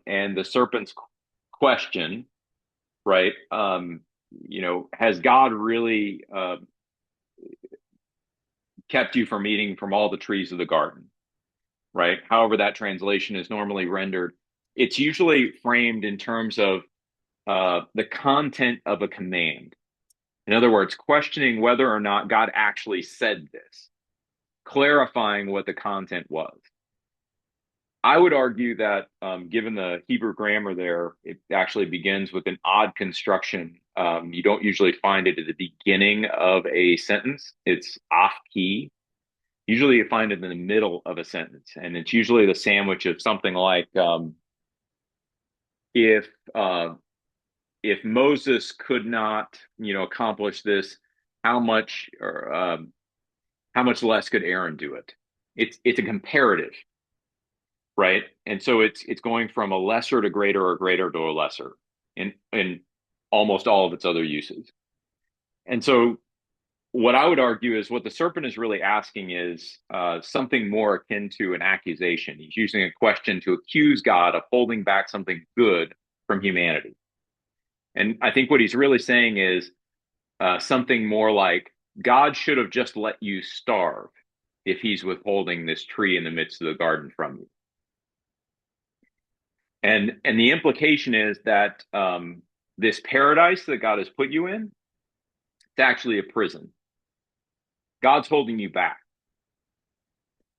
and the serpent's question, right? Has God really kept you from eating from all the trees of the garden, right? However, that translation is normally rendered. It's usually framed in terms of the content of a command. In other words, questioning whether or not God actually said this, clarifying what the content was. I would argue that given the Hebrew grammar there, it actually begins with an odd construction. You don't usually find it at the beginning of a sentence. It's off key. Usually you find it in the middle of a sentence, and it's usually the sandwich of something like if uh, if Moses could not, accomplish this, how much or how much less could Aaron do it? It's a comparative, right? And so it's going from a lesser to greater or greater to a lesser in almost all of its other uses. And so what I would argue is what the serpent is really asking is something more akin to an accusation. He's using a question to accuse God of holding back something good from humanity. And I think what he's really saying is something more like God should have just let you starve if he's withholding this tree in the midst of the garden from you. And the implication is that this paradise that God has put you in, it's actually a prison. God's holding you back.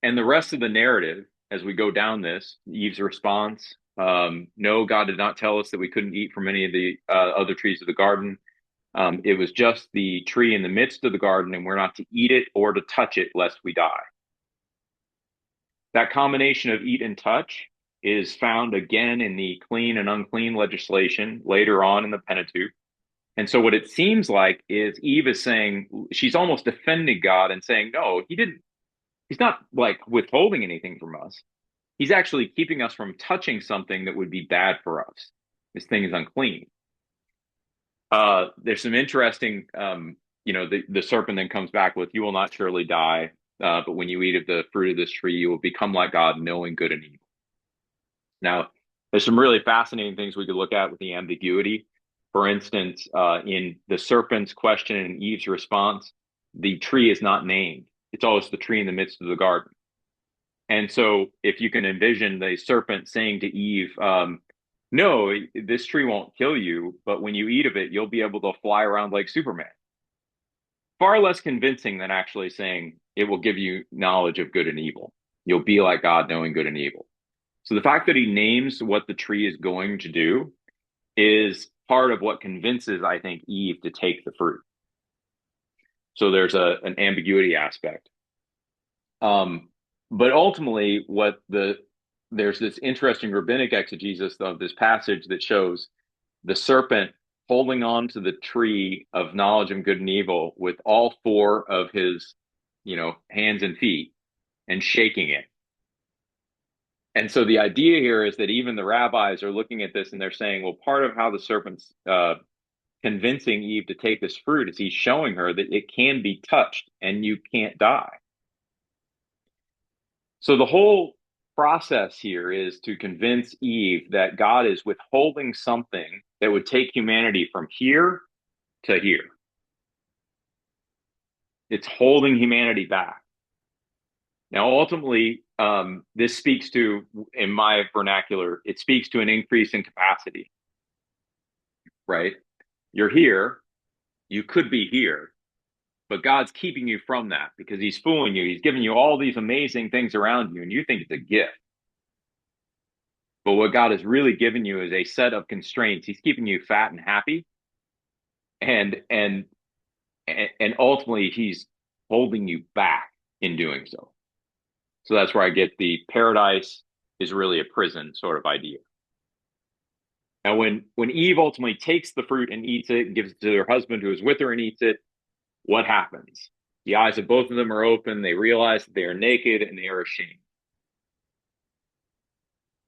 And the rest of the narrative, as we go down this, Eve's response, no, God did not tell us that we couldn't eat from any of the other trees of the garden. It was just the tree in the midst of the garden, and we're not to eat it or to touch it lest we die. That combination of eat and touch is found again in the clean and unclean legislation later on in the Pentateuch. And so what it seems like is Eve is saying, she's almost defending God and saying, no, he's not like withholding anything from us. He's actually keeping us from touching something that would be bad for us. This thing is unclean. There's some interesting, the serpent then comes back with, you will not surely die, but when you eat of the fruit of this tree, you will become like God, knowing good and evil. Now, there's some really fascinating things we could look at with the ambiguity. For instance, in the serpent's question and Eve's response, the tree is not named. It's always the tree in the midst of the garden. And so if you can envision the serpent saying to Eve, no, this tree won't kill you, but when you eat of it, you'll be able to fly around like Superman. Far less convincing than actually saying it will give you knowledge of good and evil. You'll be like God, knowing good and evil. So the fact that he names what the tree is going to do is part of what convinces, I think, Eve to take the fruit. So there's an ambiguity aspect. But ultimately, there's this interesting rabbinic exegesis of this passage that shows the serpent holding on to the tree of knowledge of good and evil with all four of his, hands and feet and shaking it. And so the idea here is that even the rabbis are looking at this and they're saying, well, part of how the serpent's convincing Eve to take this fruit is he's showing her that it can be touched and you can't die. So the whole process here is to convince Eve that God is withholding something that would take humanity from here to here. It's holding humanity back. Now, ultimately, this speaks to, in my vernacular, it speaks to an increase in capacity, right? You're here, you could be here, but God's keeping you from that because he's fooling you. He's giving you all these amazing things around you, and you think it's a gift. But what God has really given you is a set of constraints. He's keeping you fat and happy, and ultimately, he's holding you back in doing so. So that's where I get the paradise is really a prison sort of idea. Now, when Eve ultimately takes the fruit and eats it and gives it to her husband who is with her and eats it, what happens? The eyes of both of them are open. They realize that they are naked and they are ashamed.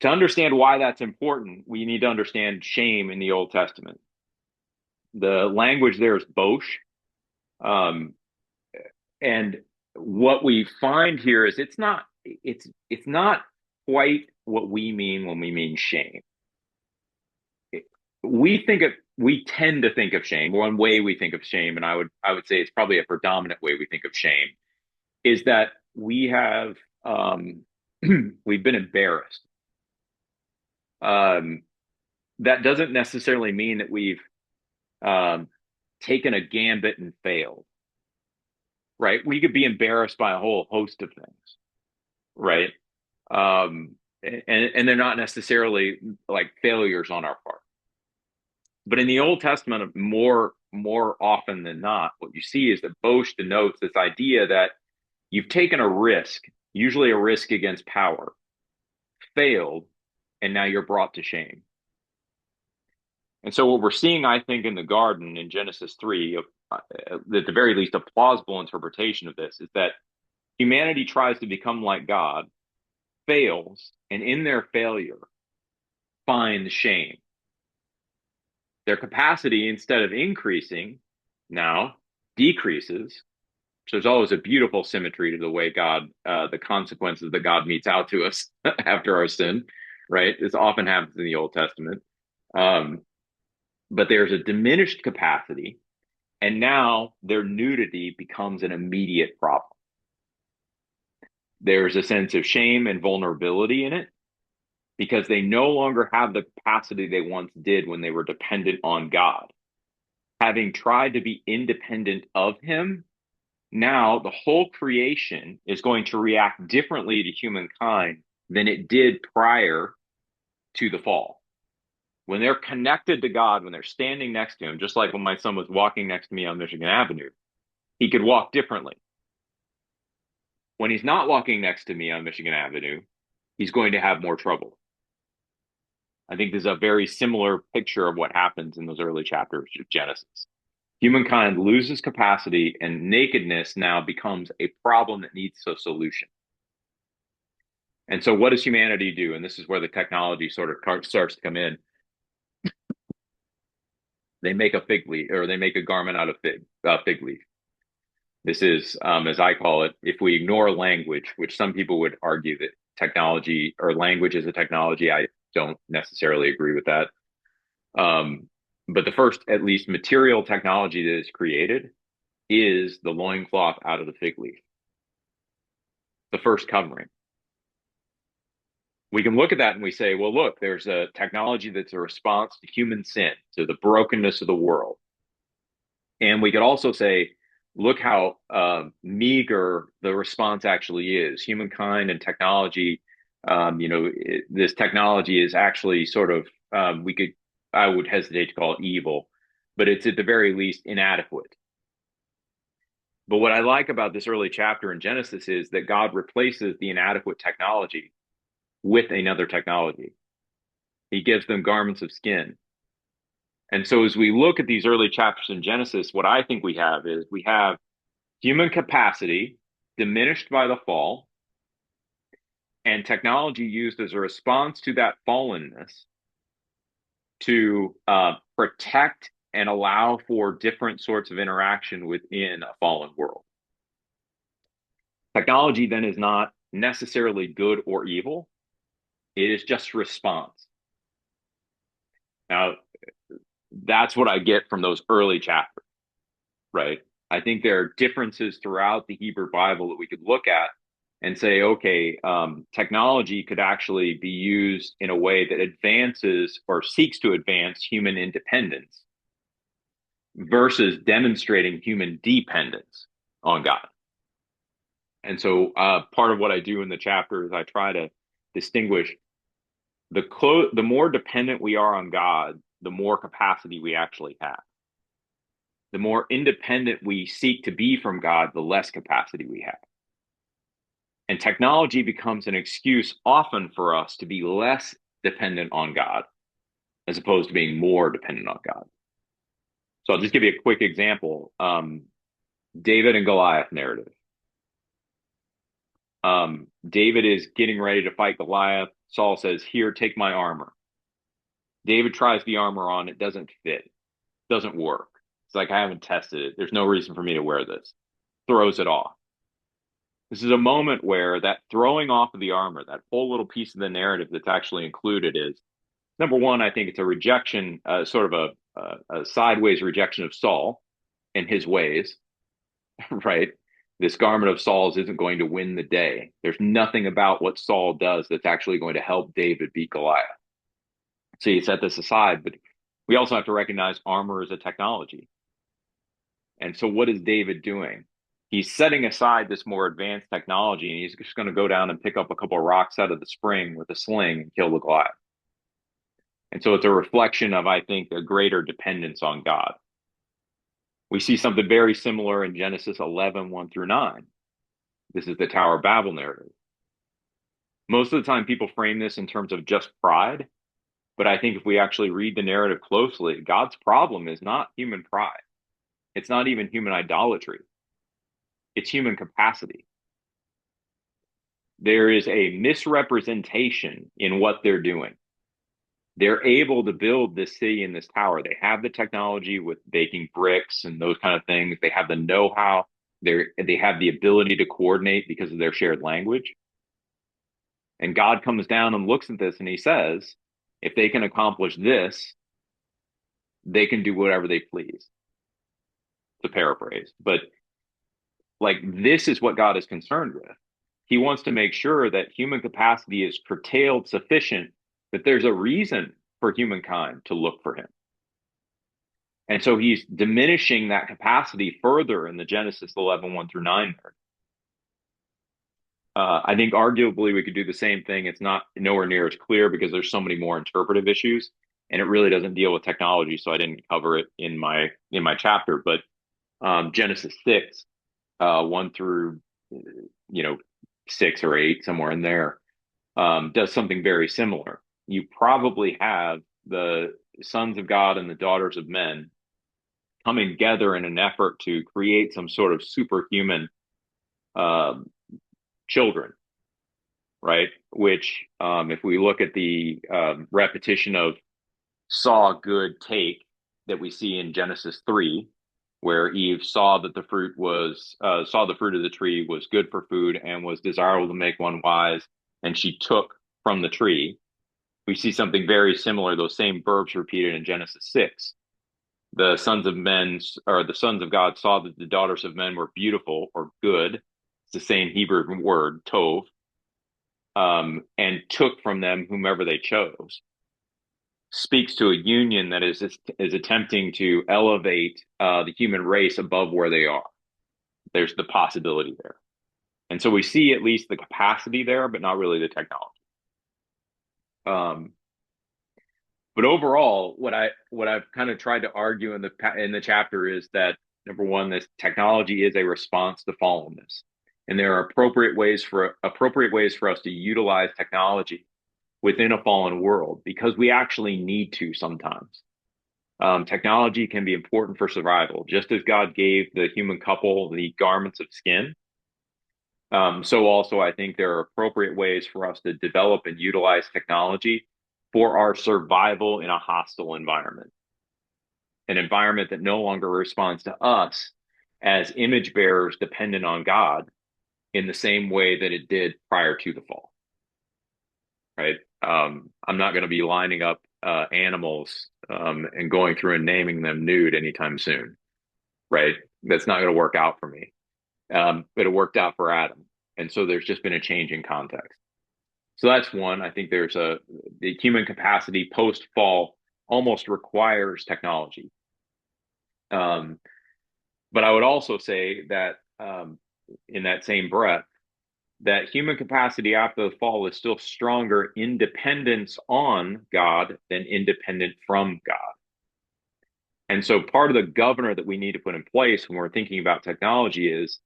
To understand why that's important, we need to understand shame in the Old Testament. The language there is bosh. And what we find here is it's not quite what we mean when we mean shame. We tend to think of shame. One way we think of shame, and I would say it's probably a predominant way we think of shame, is that we have we've been embarrassed. Um, that doesn't necessarily mean that we've um, taken a gambit and failed, right? We could be embarrassed by a whole host of things, right? And they're not necessarily like failures on our part. But in the Old Testament, more often than not, what you see is that boast denotes this idea that you've taken a risk, usually a risk against power, failed, and now you're brought to shame. And so what we're seeing, I think, in the garden in Genesis 3, at the very least, a plausible interpretation of this is that humanity tries to become like God, fails, and in their failure, finds shame. Their capacity, instead of increasing, now decreases. So there's always a beautiful symmetry to the way God, the consequences that God metes out to us after our sin, right? This often happens in the Old Testament. Um, but there's a diminished capacity, and now their nudity becomes an immediate problem. There's a sense of shame and vulnerability in it because they no longer have the capacity they once did when they were dependent on God. Having tried to be independent of Him, now the whole creation is going to react differently to humankind than it did prior to the fall. When they're connected to God, when they're standing next to Him, just like when my son was walking next to me on Michigan Avenue, he could walk differently. When he's not walking next to me on Michigan Avenue, he's going to have more trouble. I think there's a very similar picture of what happens in those early chapters of Genesis. Humankind loses capacity, and nakedness now becomes a problem that needs a solution. And so, what does humanity do? And this is where the technology sort of starts to come in. They make a fig leaf, or they make a garment out of fig leaf. This is, as I call it, if we ignore language, which some people would argue that technology or language is a technology. I don't necessarily agree with that. But the first, at least, material technology that is created is the loincloth out of the fig leaf, the first covering. We can look at that and we say, well, look, there's a technology that's a response to human sin, to the brokenness of the world. And we could also say, look how meager the response actually is. Humankind and technology, this technology is actually sort of, I would hesitate to call it evil, but it's at the very least inadequate. But what I like about this early chapter in Genesis is that God replaces the inadequate technology with another technology. He gives them garments of skin. And so as we look at these early chapters in Genesis, what I think we have is we have human capacity diminished by the fall and technology used as a response to that fallenness to protect and allow for different sorts of interaction within a fallen world. Technology then is not necessarily good or evil. It is just response. Now, that's what I get from those early chapters, right? I think there are differences throughout the Hebrew Bible that we could look at and say, okay, technology could actually be used in a way that advances or seeks to advance human independence versus demonstrating human dependence on God. And so part of what I do in the chapter is I try to distinguish the more dependent we are on God, the more capacity we actually have. The more independent we seek to be from God, the less capacity we have. And technology becomes an excuse often for us to be less dependent on God as opposed to being more dependent on God. So I'll just give you a quick example. David and Goliath narrative. David is getting ready to fight Goliath. Saul says, here, take my armor. David tries the armor on. It doesn't fit. Doesn't work. It's like, I haven't tested it. There's no reason for me to wear this. Throws it off. This is a moment where that throwing off of the armor, that whole little piece of the narrative that's actually included is number one, I think it's a rejection, sort of a sideways rejection of Saul and his ways, right? This garment of Saul's isn't going to win the day. There's nothing about what Saul does that's actually going to help David beat Goliath. So you set this aside, but we also have to recognize armor is a technology. And so what is David doing? He's setting aside this more advanced technology and he's just going to go down and pick up a couple of rocks out of the spring with a sling and kill the Goliath. And so it's a reflection of, I think, a greater dependence on God. We see something very similar in Genesis 11, 1 through 9. This is the Tower of Babel narrative. Most of the time, people frame this in terms of just pride. But I think if we actually read the narrative closely, God's problem is not human pride. It's not even human idolatry. It's human capacity. There is a misrepresentation in what they're doing. They're able to build this city and this tower. They have the technology with baking bricks and those kind of things. They have the know-how. They have the ability to coordinate because of their shared language. And God comes down and looks at this and he says, if they can accomplish this, they can do whatever they please, to paraphrase. But like, this is what God is concerned with. He wants to make sure that human capacity is curtailed sufficient that there's a reason for humankind to look for him. And so he's diminishing that capacity further in the Genesis 11, 1 through 9. I think arguably we could do the same thing. It's not nowhere near as clear because there's so many more interpretive issues, and it really doesn't deal with technology. So I didn't cover it in my chapter. But Genesis 6, 1 through 6 or 8, somewhere in there, does something very similar. You probably have the sons of God and the daughters of men coming together in an effort to create some sort of superhuman children, right? Which, if we look at the repetition of saw good take that we see in Genesis 3, where Eve saw that the fruit of the tree was good for food and was desirable to make one wise, and she took from the tree. We see something very similar, those same verbs repeated in Genesis 6. The sons of God saw that the daughters of men were beautiful or good. It's the same Hebrew word, tov, and took from them whomever they chose. Speaks to a union that is attempting to elevate the human race above where they are. There's the possibility there. And so we see at least the capacity there, but not really the technology. But overall, what I've kind of tried to argue in the chapter is that, number one, this technology is a response to fallenness, and there are appropriate ways for us to utilize technology within a fallen world because we actually need to sometimes. Technology can be important for survival, just as God gave the human couple the garments of skin. So also, I think there are appropriate ways for us to develop and utilize technology for our survival in a hostile environment, an environment that no longer responds to us as image bearers dependent on God in the same way that it did prior to the fall, right? I'm not going to be lining up animals and going through and naming them nude anytime soon, right? That's not going to work out for me. But it worked out for Adam. And so there's just been a change in context. So that's one. I think the human capacity post-fall almost requires technology. But I would also say that in that same breath, that human capacity after the fall is still stronger in dependence on God than independent from God. And so part of the governor that we need to put in place when we're thinking about technology is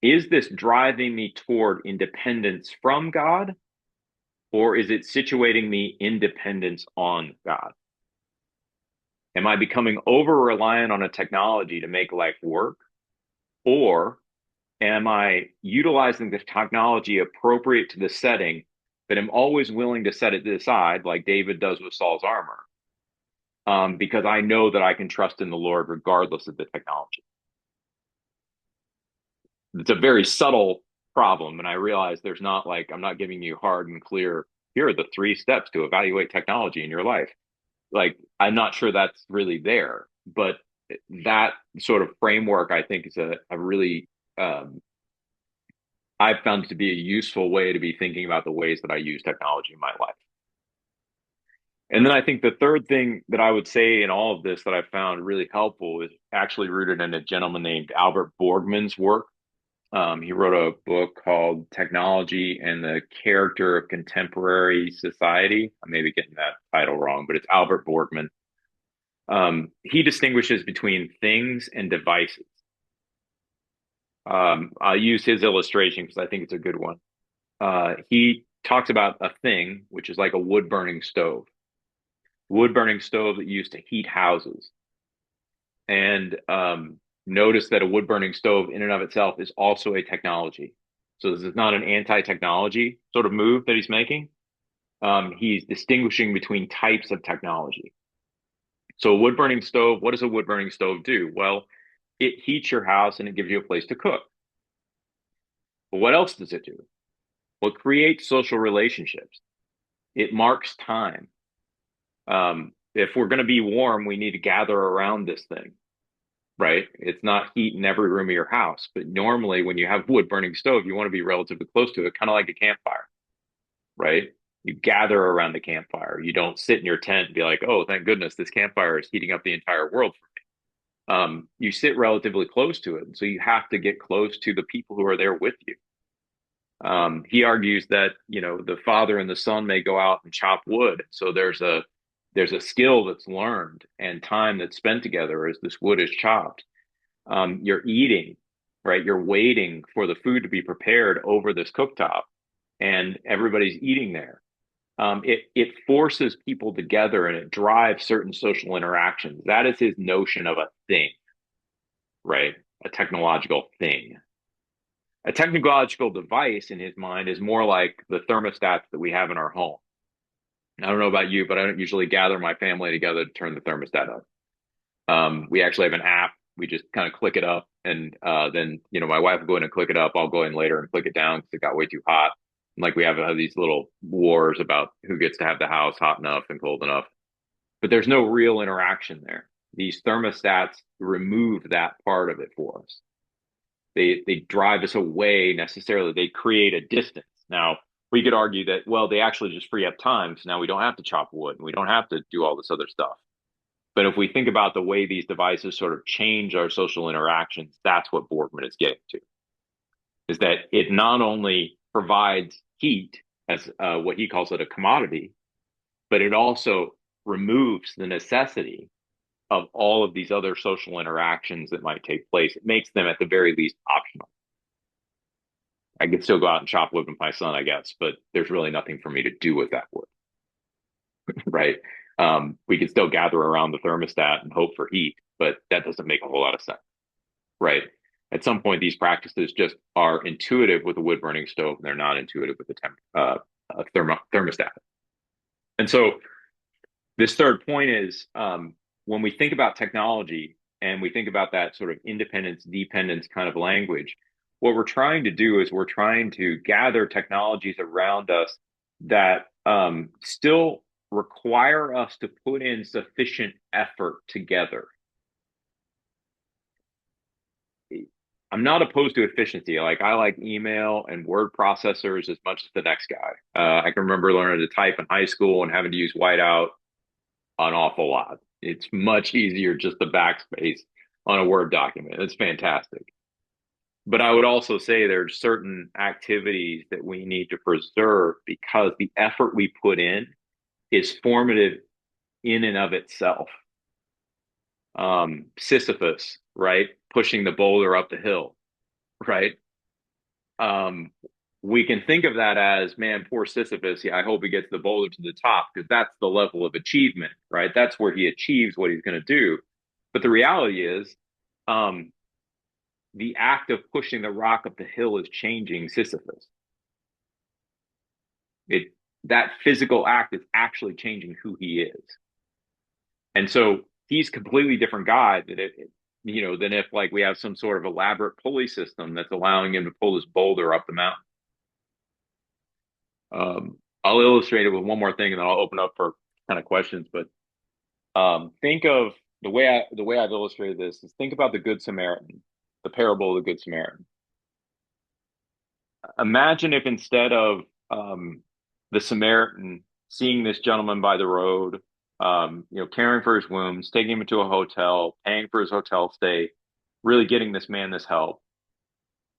this driving me toward independence from God? Or is it situating me in dependence on God? Am I becoming over-reliant on a technology to make life work? Or am I utilizing the technology appropriate to the setting, but I'm always willing to set it aside, like David does with Saul's armor, because I know that I can trust in the Lord regardless of the technology? It's a very subtle problem. And I realize there's not like, I'm not giving you hard and clear, here are the 3 steps to evaluate technology in your life. Like, I'm not sure that's really there, but that sort of framework, I think, is a really, I've found it to be a useful way to be thinking about the ways that I use technology in my life. And then I think the third thing that I would say in all of this that I found really helpful is actually rooted in a gentleman named Albert Borgman's work. He wrote a book called Technology and the Character of Contemporary Society. I may be getting that title wrong, but it's Albert Borgman. He distinguishes between things and devices. I'll use his illustration because I think it's a good one. He talks about a thing, which is like a wood burning stove that used to heat houses. And notice that a wood burning stove in and of itself is also a technology. So this is not an anti-technology sort of move that he's making. He's distinguishing between types of technology. So a wood burning stove, what does a wood burning stove do? Well, it heats your house and it gives you a place to cook. But what else does it do? Well, it creates social relationships. It marks time. If we're going to be warm, we need to gather around this thing, right? It's not heat in every room of your house, but normally when you have wood burning stove, you want to be relatively close to it, kind of like a campfire, right? You gather around the campfire. You don't sit in your tent and be like, oh, thank goodness this campfire is heating up the entire world for me. You sit relatively close to it. So you have to get close to the people who are there with you. He argues that, the father and the son may go out and chop wood. So there's a skill that's learned and time that's spent together as this wood is chopped. You're eating, right? You're waiting for the food to be prepared over this cooktop, and everybody's eating there. It forces people together and it drives certain social interactions. That is his notion of a thing, right? A technological thing. A technological device in his mind is more like the thermostats that we have in our home. I don't know about you, but I don't usually gather my family together to turn the thermostat up. We actually have an app. We just kind of click it up, and then my wife will go in and click it up. I'll go in later and click it down because it got way too hot. And like we have these little wars about who gets to have the house hot enough and cold enough, but there's no real interaction there. These thermostats remove that part of it for us. They drive us away necessarily. They create a distance. Now, we could argue that, well, they actually just free up time. So now we don't have to chop wood and we don't have to do all this other stuff. But if we think about the way these devices sort of change our social interactions, that's what Borgman is getting to, is that it not only provides heat as what he calls it a commodity, but it also removes the necessity of all of these other social interactions that might take place. It makes them at the very least optional. I could still go out and chop wood with my son, I guess, but there's really nothing for me to do with that wood, right? We can still gather around the thermostat and hope for heat, but that doesn't make a whole lot of sense, right? At some point, these practices just are intuitive with a wood burning stove, and they're not intuitive with a thermostat. And so this third point is when we think about technology and we think about that sort of independence, dependence kind of language, what we're trying to do is we're trying to gather technologies around us that still require us to put in sufficient effort together. I'm not opposed to efficiency. I like email and word processors as much as the next guy. I can remember learning to type in high school and having to use whiteout an awful lot. It's much easier just the backspace on a Word document. It's fantastic. But I would also say there's certain activities that we need to preserve because the effort we put in is formative in and of itself. Sisyphus, right? Pushing the boulder up the hill, right? We can think of that as, man, poor Sisyphus. Yeah, I hope he gets the boulder to the top because that's the level of achievement, right? That's where he achieves what he's going to do. But the reality is, the act of pushing the rock up the hill is changing Sisyphus. That physical act is actually changing who he is. And so he's a completely different guy than if like we have some sort of elaborate pulley system that's allowing him to pull this boulder up the mountain. I'll illustrate it with one more thing, and then I'll open up for kind of questions. But think of the way I've illustrated this is think about the Good Samaritan, the parable of the Good Samaritan. Imagine if instead of the Samaritan seeing this gentleman by the road, caring for his wounds, taking him to a hotel, paying for his hotel stay, really getting this man this help.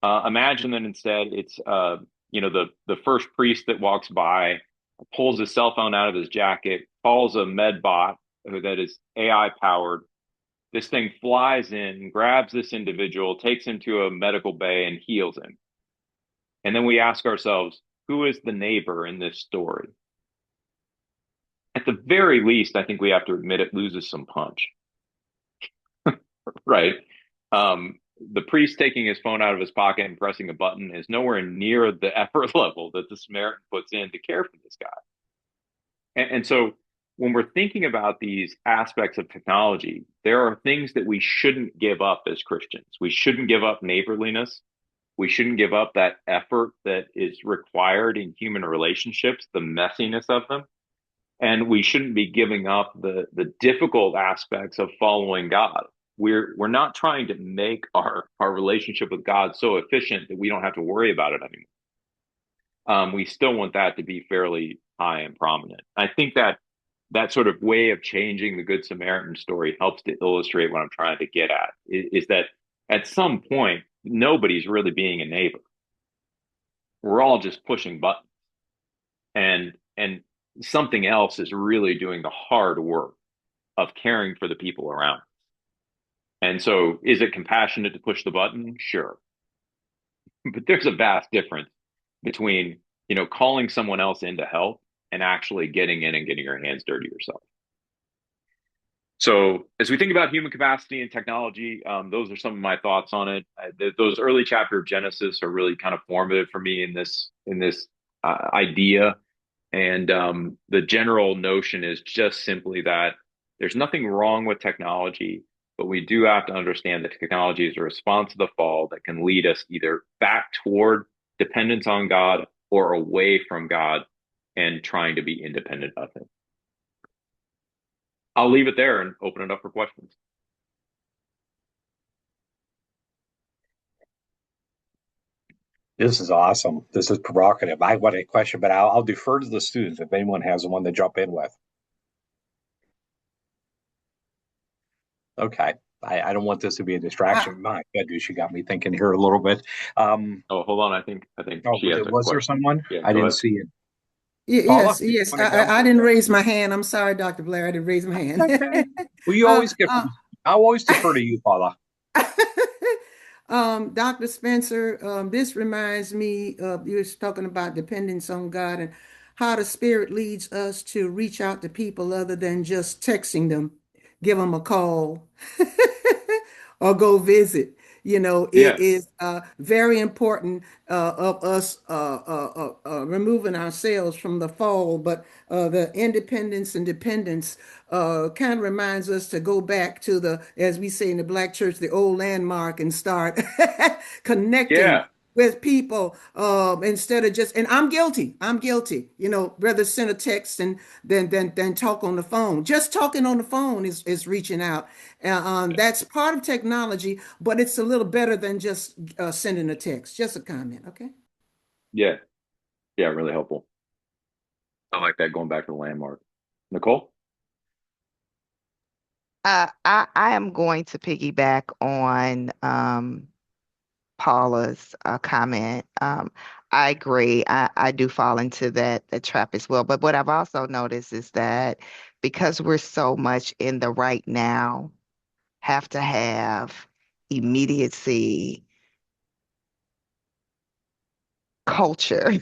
Imagine that instead it's the first priest that walks by, pulls his cell phone out of his jacket, calls a med bot that is AI powered. This thing flies in, grabs this individual, takes him to a medical bay, and heals him. And then we ask ourselves, who is the neighbor in this story? At the very least, I think we have to admit it loses some punch, right? The priest taking his phone out of his pocket and pressing a button is nowhere near the effort level that the Samaritan puts in to care for this guy. And so when we're thinking about these aspects of technology, there are things that we shouldn't give up as Christians. We shouldn't give up neighborliness. We shouldn't give up that effort that is required in human relationships, the messiness of them. And we shouldn't be giving up the difficult aspects of following God. We're not trying to make our relationship with God so efficient that we don't have to worry about it anymore. We still want that to be fairly high and prominent. I think that sort of way of changing the Good Samaritan story helps to illustrate what I'm trying to get at, is that at some point, nobody's really being a neighbor. We're all just pushing buttons. And something else is really doing the hard work of caring for the people around us. And so is it compassionate to push the button? Sure. But there's a vast difference between, calling someone else in to help and actually getting in and getting your hands dirty yourself. So as we think about human capacity and technology, those are some of my thoughts on it. Those early chapter of Genesis are really kind of formative for me in this idea. And the general notion is just simply that there's nothing wrong with technology, but we do have to understand that technology is a response to the fall that can lead us either back toward dependence on God or away from God and trying to be independent of Him. I'll leave it there and open it up for questions. This is awesome. This is provocative. I want a question, but I'll defer to the students if anyone has one to jump in with. Okay. I don't want this to be a distraction. My goodness, you got me thinking here a little bit. Oh, hold on. I think she has a was there question. someone? Yeah, I go didn't ahead. see it. Paula, Yes, you yes. want to go? I didn't raise my hand. I'm sorry, Dr. Blair. I didn't raise my hand. Okay. Well, you uh, always get. uh, I'll always defer to you, Paula. Dr. Spencer, this reminds me of you was talking about dependence on God and how the Spirit leads us to reach out to people other than just texting them, give them a call, or go visit. It Yeah, is very important of us removing ourselves from the fall, but the independence and dependence kind of reminds us to go back to as we say in the Black church, the old landmark and start connecting yeah, with people instead of just, and I'm guilty, rather send a text and than talk on the phone. Just talking on the phone is reaching out. That's part of technology, but it's a little better than just sending a text. Just a comment, okay? yeah, yeah. Really helpful. I like that, going back to the landmark. Nicole? I am going to piggyback on Paula's comment. I agree. I do fall into that trap as well. But what I've also noticed is that because we're so much in the right now, have to have immediacy culture,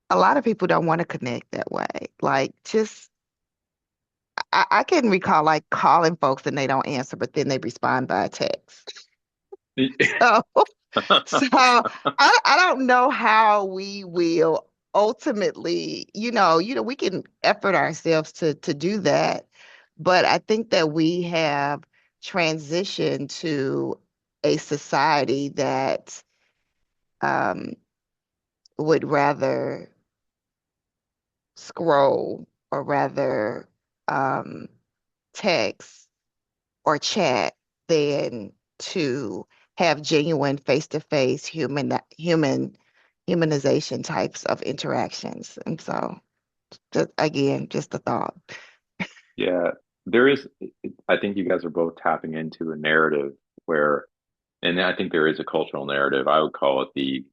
a lot of people don't want to connect that way. Like, just I can recall like calling folks and they don't answer, but then they respond by a text. So, so I don't know how we will ultimately, we can effort ourselves to do that, but I think that we have transition to a society that um, would rather scroll or rather um, text or chat than to have genuine face-to-face humanization types of interactions. And so, just, again, just a thought. Yeah, there is, I think you guys are both tapping into a narrative where, and I think there is a cultural narrative. I would call it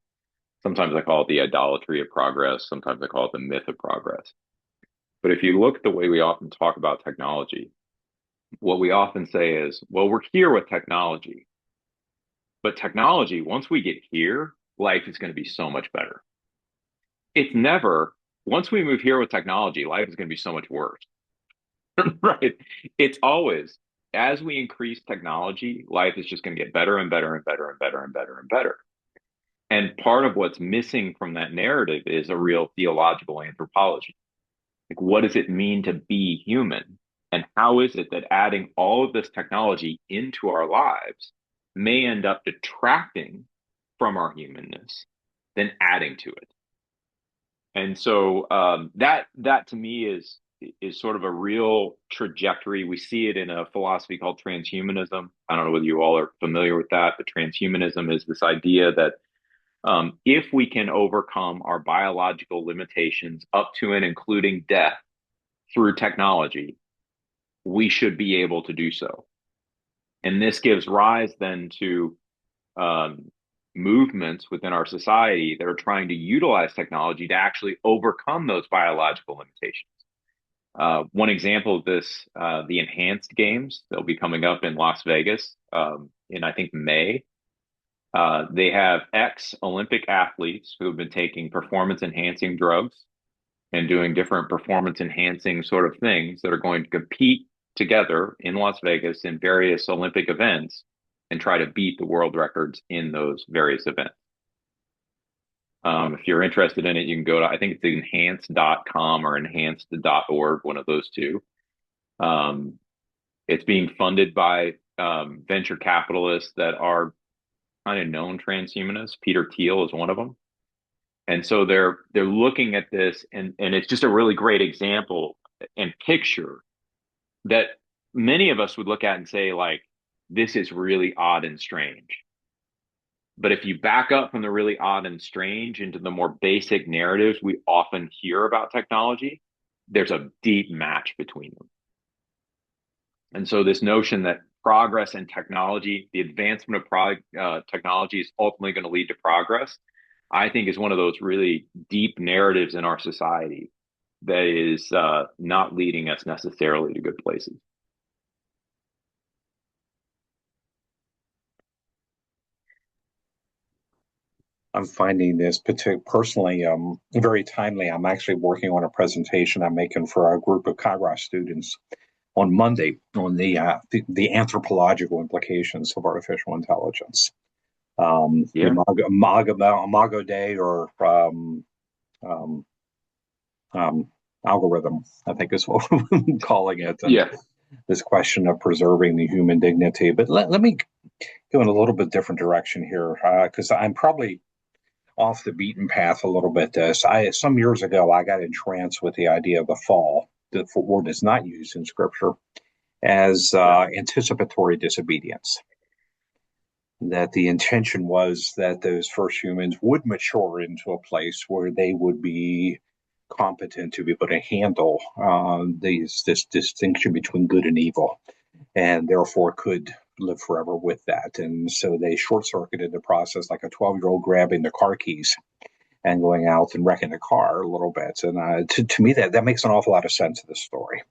sometimes I call it the idolatry of progress. Sometimes I call it the myth of progress. But if you look at the way we often talk about technology, what we often say is, well, we're here with technology, but technology, once we get here, life is going to be so much better. It's never, once we move here with technology, life is going to be so much worse. Right? It's always, as we increase technology, life is just going to get better and better and better and better and better and better. And part of what's missing from that narrative is a real theological anthropology. Like, what does it mean to be human? And how is it that adding all of this technology into our lives may end up detracting from our humanness than adding to it? And so that to me is sort of a real trajectory. We see it in a philosophy called transhumanism. I don't know whether you all are familiar with that, but transhumanism is this idea that if we can overcome our biological limitations up to and including death through technology, we should be able to do so. And this gives rise then to um, movements within our society that are trying to utilize technology to actually overcome those biological limitations. One example of this, the enhanced games, they'll be coming up in Las Vegas in, I think, May. They have ex-Olympic athletes who have been taking performance-enhancing drugs and doing different performance-enhancing sort of things that are going to compete together in Las Vegas in various Olympic events and try to beat the world records in those various events. If you're interested in it, you can go to, I think it's enhanced.com or enhanced.org, one of those two. It's being funded by venture capitalists that are kind of known transhumanists. Peter Thiel is one of them. And so they're looking at this, and it's just a really great example and picture that many of us would look at and say, like, this is really odd and strange. But if you back up from the really odd and strange into the more basic narratives we often hear about technology, there's a deep match between them. And so this notion that progress and technology, the advancement of technology is ultimately going to lead to progress, I think is one of those really deep narratives in our society that is not leading us necessarily to good places. I'm finding this personally very timely. I'm actually working on a presentation I'm making for a group of Kairos students on Monday on the anthropological implications of artificial intelligence. The Yeah. Imago Day, or um, algorithm, I think is what we're calling it. And Yeah. this question of preserving the human dignity. But let me go in a little bit different direction here, because I'm probably off the beaten path a little bit. Some years ago, I got entranced with the idea of the fall. The word is not used in Scripture as anticipatory disobedience. That the intention was that those first humans would mature into a place where they would be competent to be able to handle this distinction between good and evil, and therefore could live forever with that. And so they short-circuited the process, like a 12-year-old grabbing the car keys and going out and wrecking the car a little bit. And to me, that makes an awful lot of sense of the story.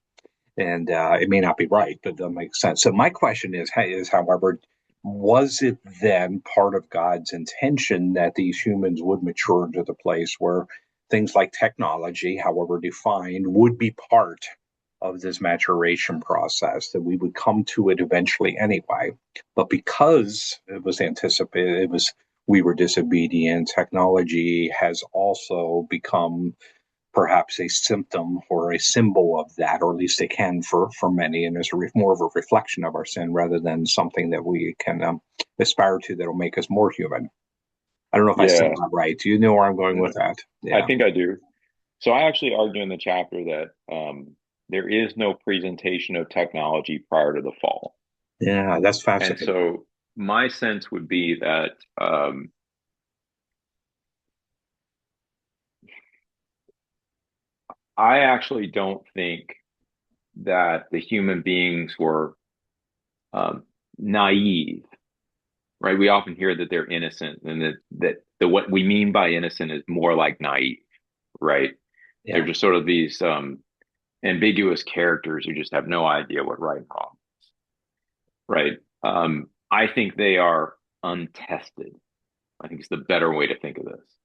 And it may not be right, but that makes sense. So my question is, however, was it then part of God's intention that these humans would mature into the place where things like technology, however defined, would be part of this maturation process, that we would come to it eventually anyway? But because it was anticipated, we were disobedient, technology has also become perhaps a symptom or a symbol of that, or at least it can for many, and is more of a reflection of our sin rather than something that we can aspire to that will make us more human. I don't know if I said Yeah, that right. Do you know where I'm going with that? I Yeah. think I do. So I actually argue in the chapter that there is no presentation of technology prior to the fall. Yeah, that's And fascinating. so my sense would be that I actually don't think that the human beings were um, naive, right? We often hear that they're innocent, and that what we mean by innocent is more like naive, right? They're Yeah. just sort of these ambiguous characters who just have no idea what right and wrong, right? I think they are untested. I think it's the better way to think of this.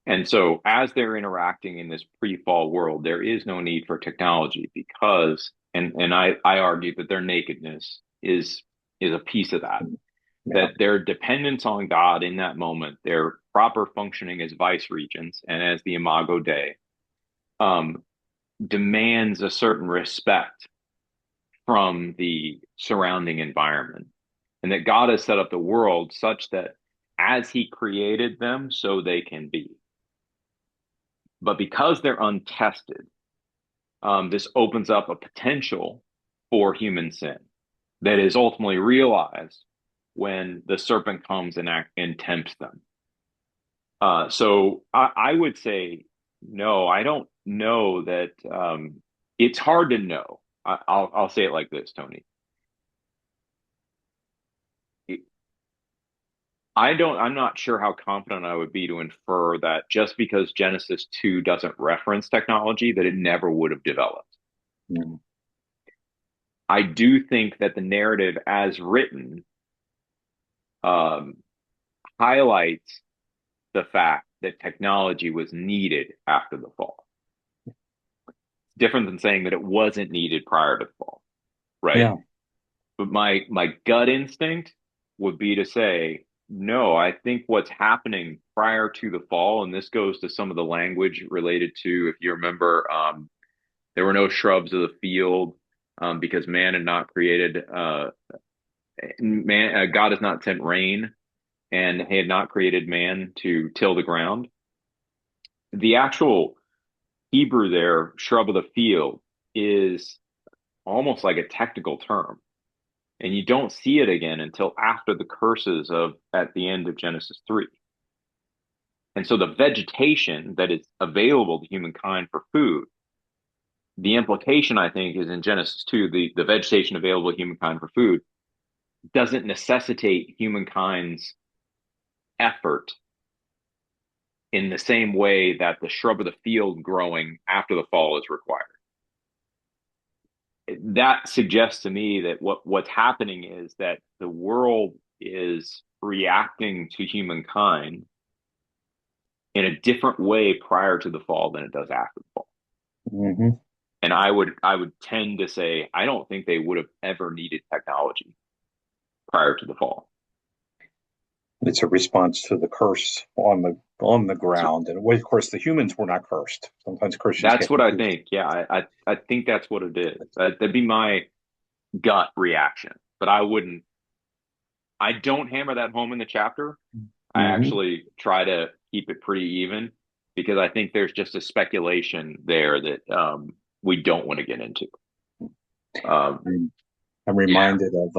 And so, as they're interacting in this pre-fall world, there is no need for technology because, and I argue that their nakedness is a piece of that. Yeah. That their dependence on God in that moment, their proper functioning as vice regents and as the Imago Dei, um, demands a certain respect from the surrounding environment, and that God has set up the world such that as He created them, so they can be. But because they're untested, this opens up a potential for human sin that is ultimately realized when the serpent comes and tempts them. So I would say no. I don't know that. It's hard to know. I'll say it like this, Tony. I'm not sure how confident I would be to infer that just because Genesis 2 doesn't reference technology, that it never would have developed. Mm. I do think that the narrative as written um, highlights the fact that technology was needed after the fall. Different than saying that it wasn't needed prior to the fall, right? Yeah. But my gut instinct would be to say, no, I think what's happening prior to the fall, and this goes to some of the language related to, if you remember, there were no shrubs of the field because man had not created, God has not sent rain, and he had not created man to till the ground. The actual Hebrew there, shrub of the field, is almost like a technical term. And you don't see it again until after the curses of at the end of Genesis 3. And so the vegetation that is available to humankind for food, the implication I think is in Genesis 2, the vegetation available to humankind for food doesn't necessitate humankind's effort in the same way that the shrub of the field growing after the fall is required. That suggests to me that what's happening is that the world is reacting to humankind in a different way prior to the fall than it does after the fall. Hmm. And I would tend to say I don't think they would have ever needed technology prior to the fall. It's a response to the curse on the So ground, and of course, the humans were not cursed. Sometimes Christians that's get what I confused. think. Yeah, I think that's what it is. That'd be my gut reaction. But I don't hammer that home in the chapter. I Hmm. actually try to keep it pretty even because I think there's just a speculation there that we don't want to get into. Um, I'm yeah, reminded of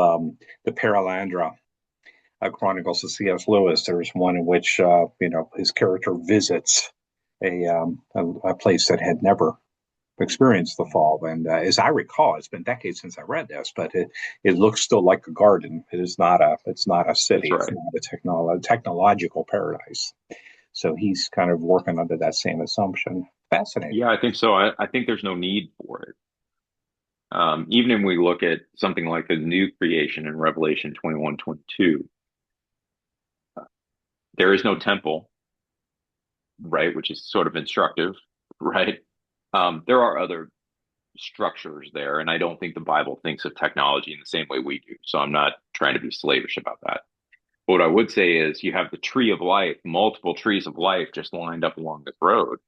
the Paralandra Chronicles of C.S. Lewis. There's one in which his character visits a place that had never experienced the fall. And as I recall, it's been decades since I read this, but it looks still like a garden. It's not a that's city. It's right. not a technological paradise. So he's kind of working under that same assumption. Fascinating. Yeah, I think so. I think there's no need for it. Even if we look at something like the new creation in Revelation 21:22, there is no temple, right? Which is sort of instructive, right? There are other structures there, and I don't think the Bible thinks of technology in the same way we do. So I'm not trying to be slavish about that. But what I would say is you have the tree of life, multiple trees of life just lined up along this road.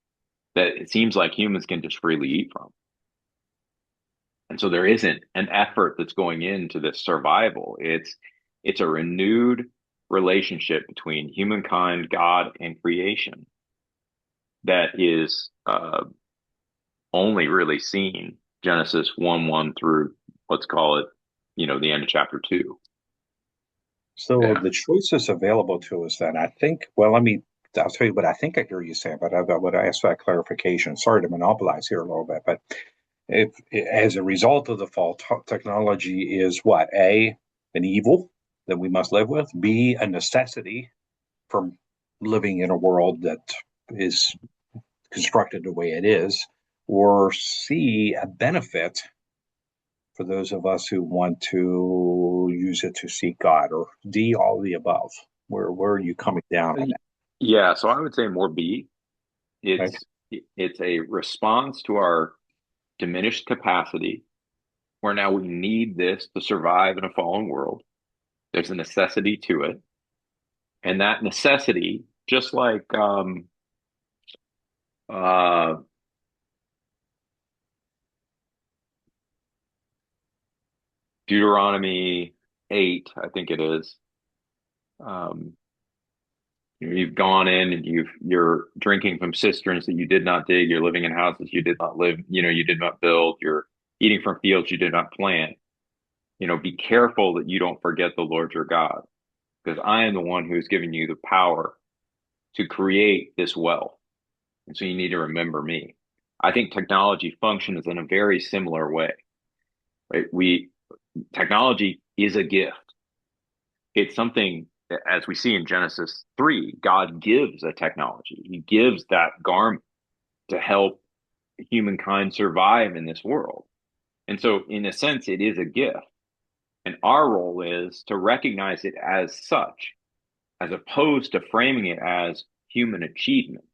that it seems like humans can just freely eat from. And so there isn't an effort that's going into this survival. It's a renewed relationship between humankind, God, and creation that is only really seen Genesis 1:1 through, let's call it, the end of chapter 2. So Yeah. the choices available to us then, I think, well, I'll tell you what I think I hear you saying, but I would ask that clarification. Sorry to monopolize here a little bit, but if as a result of the fall, technology is what? A, an evil that we must live with, B, a necessity for living in a world that is constructed the way it is, or C, a benefit for those of us who want to use it to seek God, or D, all the above. Where are you coming down on that? Yeah, so I would say more B. Okay. It's a response to our diminished capacity, where now we need this to survive in a fallen world. There's a necessity to it. And that necessity, just like uh, Deuteronomy 8, I think it is, um, you've gone in and you're drinking from cisterns that you did not dig, you're living in houses you did not live, you did not build, you're eating from fields you did not plant. Be careful that you don't forget the Lord your God, because I am the one who's given you the power to create this wealth. And so you need to remember me. I think technology functions in a very similar way, right? Technology is a gift. It's something, as we see in Genesis 3, God gives a technology. He gives that garment to help humankind survive in this world. And so, in a sense, it is a gift. And our role is to recognize it as such, as opposed to framing it as human achievement.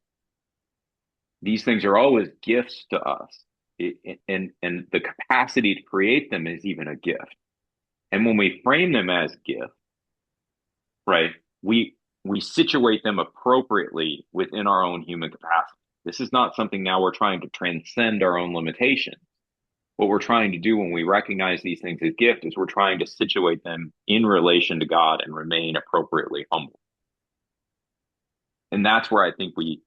These things are always gifts to us. And the capacity to create them is even a gift. And when we frame them as gifts, right, we situate them appropriately within our own human capacity. This is not something now we're trying to transcend our own limitations. What we're trying to do when we recognize these things as gift is we're trying to situate them in relation to God and remain appropriately humble. And that's where I think we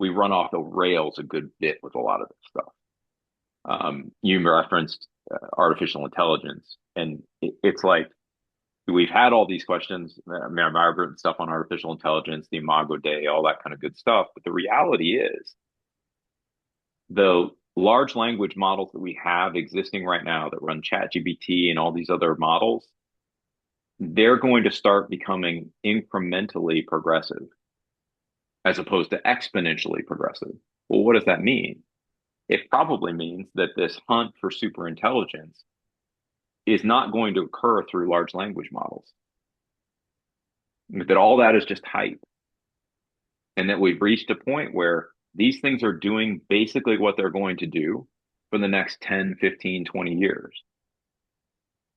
run off the rails a good bit with a lot of this stuff. You referenced artificial intelligence, and it's like we've had all these questions. I mean, I've written stuff on artificial intelligence, the Imago Dei, all that kind of good stuff. But the reality is, the large language models that we have existing right now that run ChatGPT and all these other models, they're going to start becoming incrementally progressive as opposed to exponentially progressive. Well, what does that mean? It probably means that this hunt for superintelligence is not going to occur through large language models. That all that is just hype. And that we've reached a point where these things are doing basically what they're going to do for the next 10, 15, 20 years.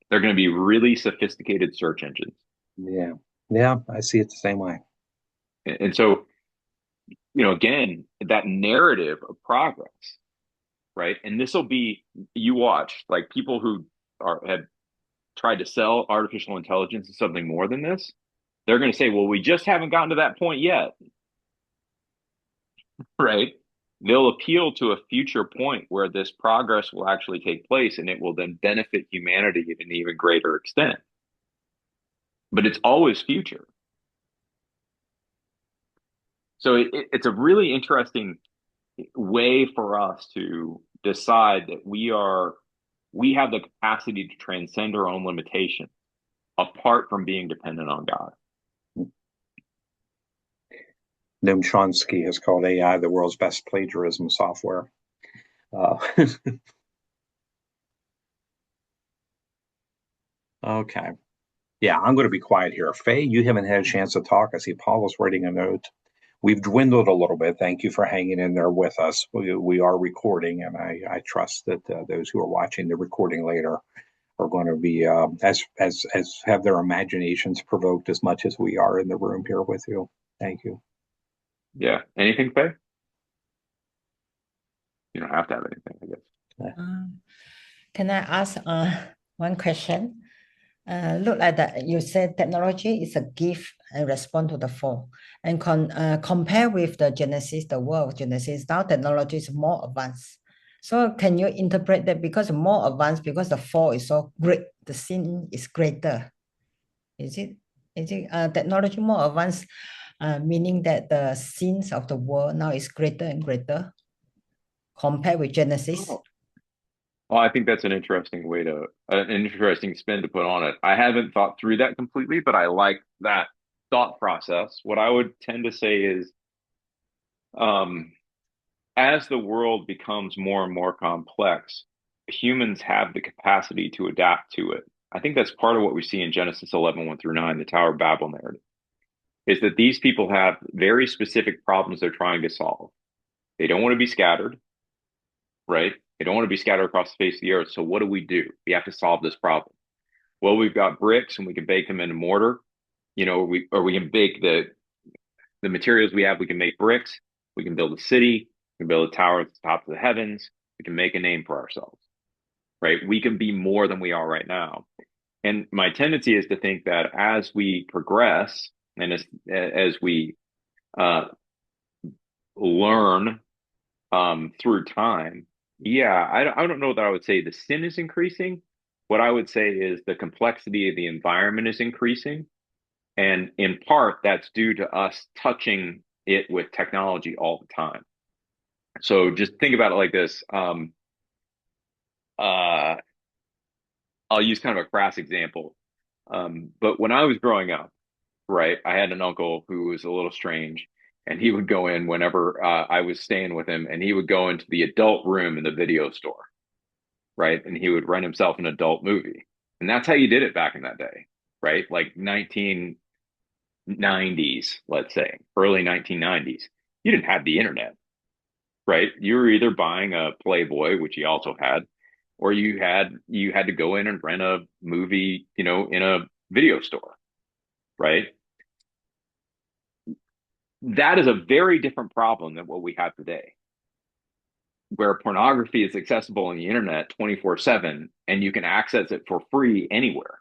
They're going to be really sophisticated search engines. Yeah. Yeah, I see it the same way. And so, again, that narrative of progress, right? And this will be, you watch, like people who have tried to sell artificial intelligence as something more than this, they're going to say, well, we just haven't gotten to that point yet, right? They'll appeal to a future point where this progress will actually take place and it will then benefit humanity at an even greater extent. But it's always future. So it's a really interesting way for us to decide that we have the capacity to transcend our own limitations apart from being dependent on God. Noam Chomsky has called AI the world's best plagiarism software. Uh, okay. Yeah, I'm going to be quiet here. Faye, you haven't had a chance to talk. I see Paula's writing a note. We've dwindled a little bit. Thank you for hanging in there with us. We are recording, and I trust that those who are watching the recording later are going to be as have their imaginations provoked as much as we are in the room here with you. Thank you. Yeah. Anything, Faye? You don't have to have anything, I guess. Can I ask one question? Look like that you said technology is a gift and respond to the fall. And compare with the Genesis, the world of Genesis, now technology is more advanced. So can you interpret that because more advanced, because the fall is so great, the sin is greater? Is it technology more advanced, meaning that the sins of the world now is greater and greater compared with Genesis? Oh. Well, I think that's an interesting an interesting spin to put on it. I haven't thought through that completely, but I like that thought process. What I would tend to say is, um, as the world becomes more and more complex, humans have the capacity to adapt to it. I think that's part of what we see in Genesis 11, 1 through 9, the Tower of Babel narrative, is that these people have very specific problems they're trying to solve. They don't want to be scattered, right? They don't want to be scattered across the face of the earth. So what do? We have to solve this problem. Well, we've got bricks and we can bake them into mortar, we can bake the materials we have. We can make bricks. We can build a city. We can build a tower at the top of the heavens. We can make a name for ourselves, right? We can be more than we are right now. And my tendency is to think that as we progress and as we learn through time, I don't know that I would say the sin is increasing. What I would say is the complexity of the environment is increasing. And in part, that's due to us touching it with technology all the time. So just think about it like this. I'll use kind of a crass example. But when I was growing up, right, I had an uncle who was a little strange, and he would go in whenever I was staying with him, and he would go into the adult room in the video store, right? And he would rent himself an adult movie. And that's how you did it back in that day, right? Like 1990s, let's say, early 1990s. You didn't have the internet, right? You were either buying a Playboy, which he also had, or you had to go in and rent a movie, in a video store, right? That is a very different problem than what we have today, where pornography is accessible on the internet 24/7 and you can access it for free anywhere,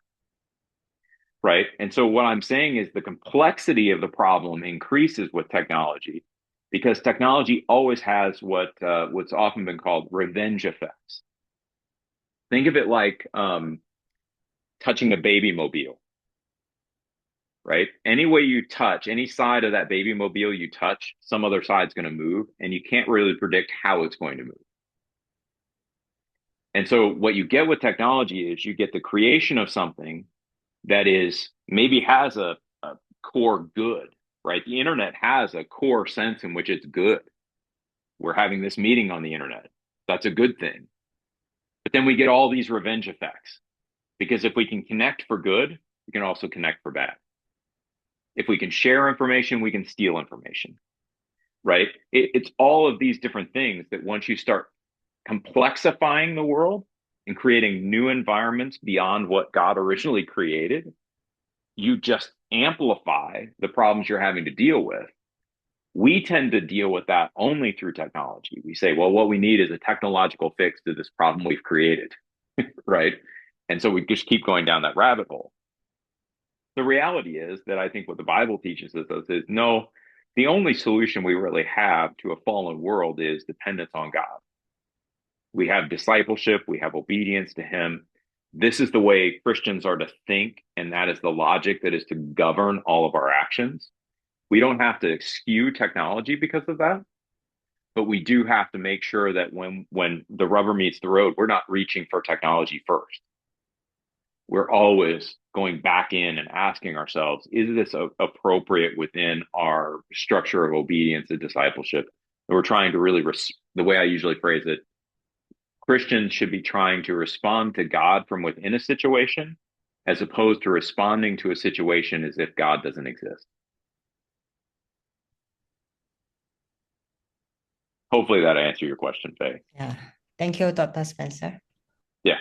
right? And so what I'm saying is the complexity of the problem increases with technology, because technology always has what's often been called revenge effects. Think of it like touching a baby mobile, right? Any way you touch, any side of that baby mobile you touch, some other side's going to move, and you can't really predict how it's going to move. And so what you get with technology is you get the creation of something that is maybe has a core good, right? The internet has a core sense in which it's good. We're having this meeting on the internet. That's a good thing. But then we get all these revenge effects, because if we can connect for good, we can also connect for bad. If we can share information, we can steal information, right? It's all of these different things that once you start complexifying the world and creating new environments beyond what God originally created, you just amplify the problems you're having to deal with. We tend to deal with that only through technology. We say, well, what we need is a technological fix to this problem we've created, right? And so we just keep going down that rabbit hole. The reality is that I think what the Bible teaches us is no, the only solution we really have to a fallen world is dependence on God. We have discipleship, we have obedience to Him. This is the way Christians are to think, and that is the logic that is to govern all of our actions. We don't have to eschew technology because of that, but we do have to make sure that when the rubber meets the road, we're not reaching for technology first. We're always going back in and asking ourselves, is this appropriate within our structure of obedience and discipleship? And we're trying to really, the way I usually phrase it, Christians should be trying to respond to God from within a situation, as opposed to responding to a situation as if God doesn't exist. Hopefully that answered your question, Faye. Yeah. Thank you, Dr. Spencer. Yeah.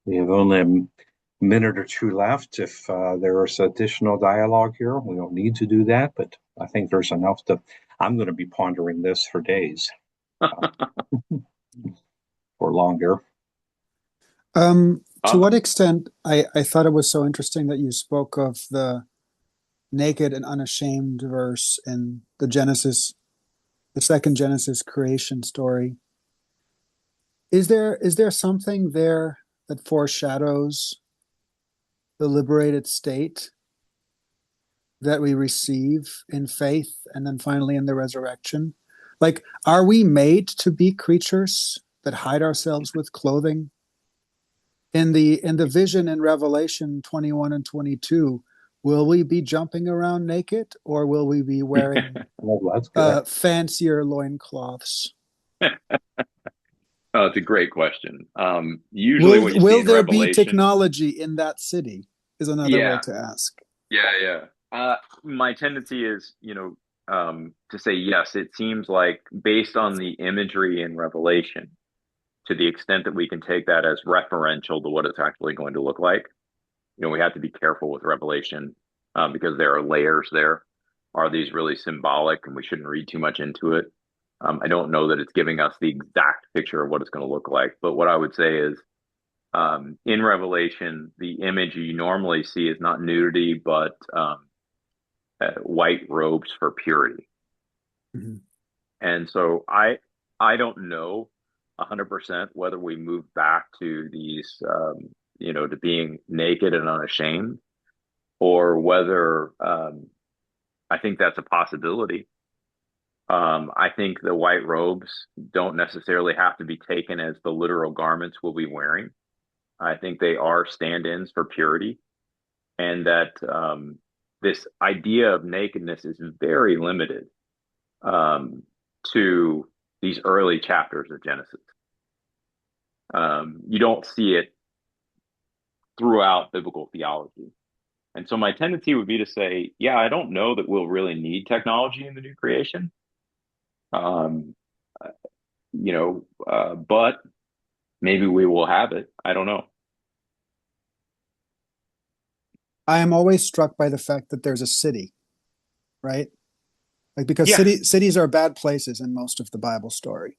We have only a minute or two left. If there is additional dialogue here, we don't need to do that, but I think there's enough to. I'm going to be pondering this for days or longer. To what extent, I thought it was so interesting that you spoke of the naked and unashamed verse in the second Genesis creation story. Is there something there that foreshadows the liberated state that we receive in faith and then finally in the resurrection? Like, are we made to be creatures that hide ourselves with clothing? In the vision in Revelation 21 and 22, will we be jumping around naked, or will we be wearing fancier loincloths? Oh, it's a great question. Usually what you see Will in there Revelation, be technology in that city is another way to ask. Yeah. My tendency is, to say yes. It seems like based on the imagery in Revelation, to the extent that we can take that as referential to what it's actually going to look like, we have to be careful with Revelation because there are layers there. Are these really symbolic, and we shouldn't read too much into it? I don't know that it's giving us the exact picture of what it's going to look like, but what I would say is in Revelation, the image you normally see is not nudity, but white robes for purity. Mm-hmm. And so I don't know 100% whether we move back to these, to being naked and unashamed, or whether I think that's a possibility. I think the white robes don't necessarily have to be taken as the literal garments we'll be wearing. I think they are stand-ins for purity, and that this idea of nakedness is very limited to these early chapters of Genesis. You don't see it throughout biblical theology. And so my tendency would be to say, yeah, I don't know that we'll really need technology in the new creation. But maybe we will have it. I don't know. I am always struck by the fact that there's a city, right? Like, because cities are bad places in most of the Bible story,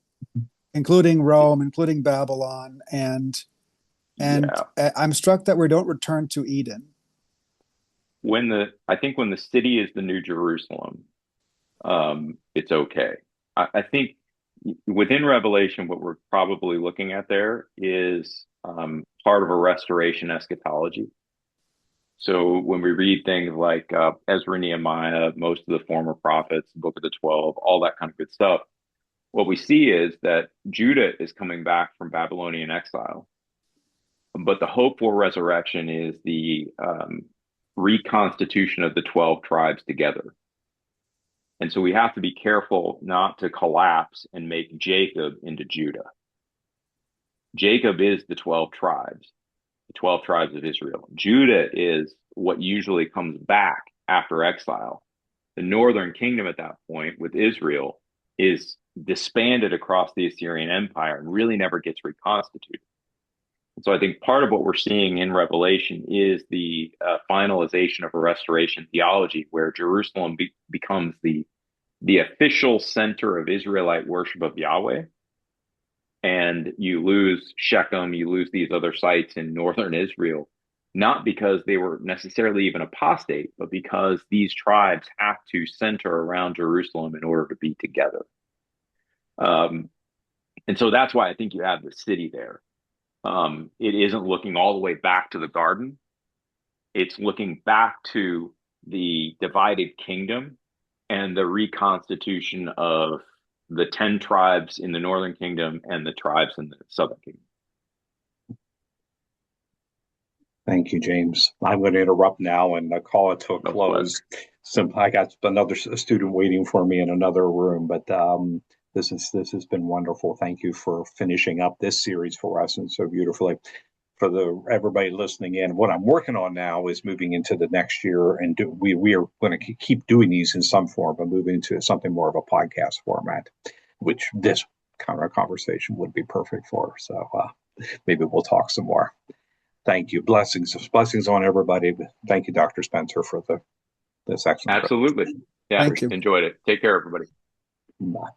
including Rome, including Babylon, and I'm struck that we don't return to Eden. I think when the city is the New Jerusalem, it's okay. I think within Revelation, what we're probably looking at there is part of a restoration eschatology. So when we read things like Ezra, Nehemiah, most of the former prophets, Book of the 12, all that kind of good stuff, what we see is that Judah is coming back from Babylonian exile. But the hope for resurrection is the reconstitution of the 12 tribes together. And so we have to be careful not to collapse and make Jacob into Judah. Jacob is the 12 tribes. The 12 tribes of Israel. Judah is what usually comes back after exile. The northern kingdom at that point with Israel is disbanded across the Assyrian Empire and really never gets reconstituted. And so I think part of what we're seeing in Revelation is the finalization of a restoration theology where Jerusalem becomes the official center of Israelite worship of Yahweh. And you lose Shechem, you lose these other sites in northern Israel, not because they were necessarily even apostate, but because these tribes have to center around Jerusalem in order to be together. And so that's why I think you have the city there. It isn't looking all the way back to the garden. It's looking back to the divided kingdom and the reconstitution of the 10 tribes in the northern kingdom and the tribes in the southern kingdom. Thank you, James. I'm going to interrupt now and call it to a close. I got another student waiting for me in another room, but this has been wonderful. Thank you for finishing up this series for us and so beautifully. For everybody listening in, what I'm working on now is moving into the next year, and we are going to keep doing these in some form, but moving into something more of a podcast format, which this kind of conversation would be perfect for. So maybe we'll talk some more. Thank you. Blessings on everybody. Thank you, Dr. Spencer, for this excellent. Absolutely. Yeah. Thank you. Enjoyed it. Take care, everybody. Bye.